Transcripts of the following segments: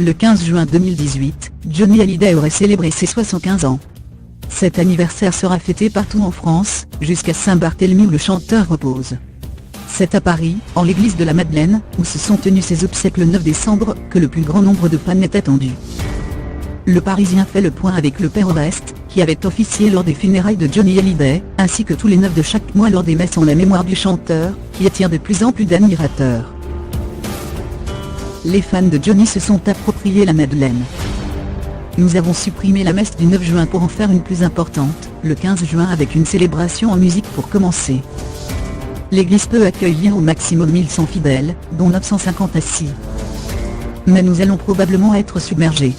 le 15 juin 2018, Johnny Hallyday aurait célébré ses 75 ans. Cet anniversaire sera fêté partout en France, jusqu'à Saint-Barthélemy où le chanteur repose. C'est à Paris, en l'église de la Madeleine, où se sont tenus ses obsèques le 9 décembre, que le plus grand nombre de fans est attendu. Le Parisien fait le point avec le Père Oreste, qui avait officié lors des funérailles de Johnny Hallyday, ainsi que tous les 9 de chaque mois lors des messes en la mémoire du chanteur, qui attire de plus en plus d'admirateurs. Les fans de Johnny se sont appropriés la Madeleine. Nous avons supprimé la messe du 9 juin pour en faire une plus importante, le 15 juin avec une célébration en musique pour commencer. L'église peut accueillir au maximum 1100 fidèles, dont 950 assis. Mais nous allons probablement être submergés.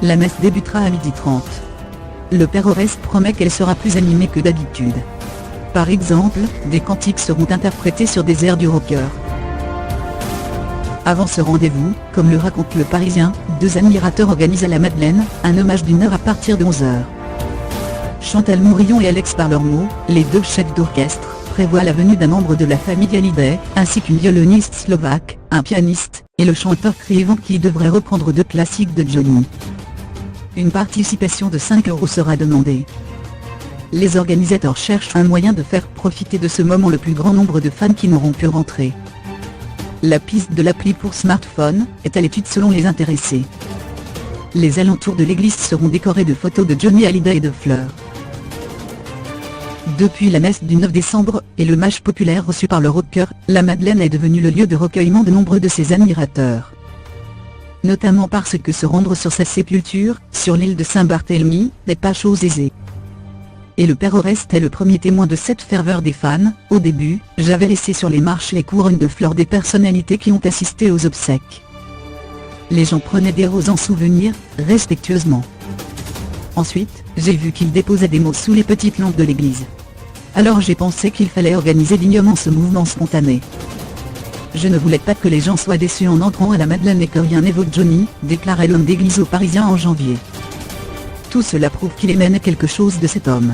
La messe débutera à 12h30. Le Père Oreste promet qu'elle sera plus animée que d'habitude. Par exemple, des cantiques seront interprétés sur des airs du rocker. Avant ce rendez-vous, comme le raconte le Parisien, 2 admirateurs organisent à la Madeleine un hommage d'1 heure à partir de 11h. Chantal Mourillon et Alex Parlermo, les 2 chefs d'orchestre, prévoient la venue d'un membre de la famille Hallyday, ainsi qu'une violoniste slovaque, un pianiste, et le chanteur Krivan qui devrait reprendre 2 classiques de Johnny. Une participation de 5 € sera demandée. Les organisateurs cherchent un moyen de faire profiter de ce moment le plus grand nombre de fans qui n'auront pu rentrer. La piste de l'appli pour smartphone est à l'étude selon les intéressés. Les alentours de l'église seront décorés de photos de Johnny Hallyday et de fleurs. Depuis la messe du 9 décembre et le hommage populaire reçu par le rocker, la Madeleine est devenue le lieu de recueillement de nombreux de ses admirateurs. Notamment parce que se rendre sur sa sépulture, sur l'île de Saint-Barthélemy, n'est pas chose aisée. Et le Père Oreste est le premier témoin de cette ferveur des fans. Au début, j'avais laissé sur les marches les couronnes de fleurs des personnalités qui ont assisté aux obsèques. Les gens prenaient des roses en souvenir, respectueusement. Ensuite, j'ai vu qu'il déposait des mots sous les petites lampes de l'église. Alors j'ai pensé qu'il fallait organiser dignement ce mouvement spontané. Je ne voulais pas que les gens soient déçus en entrant à la Madeleine et que rien n'évoque Johnny, déclarait l'homme d'église au Parisien en janvier. Tout cela prouve qu'il émane quelque chose de cet homme.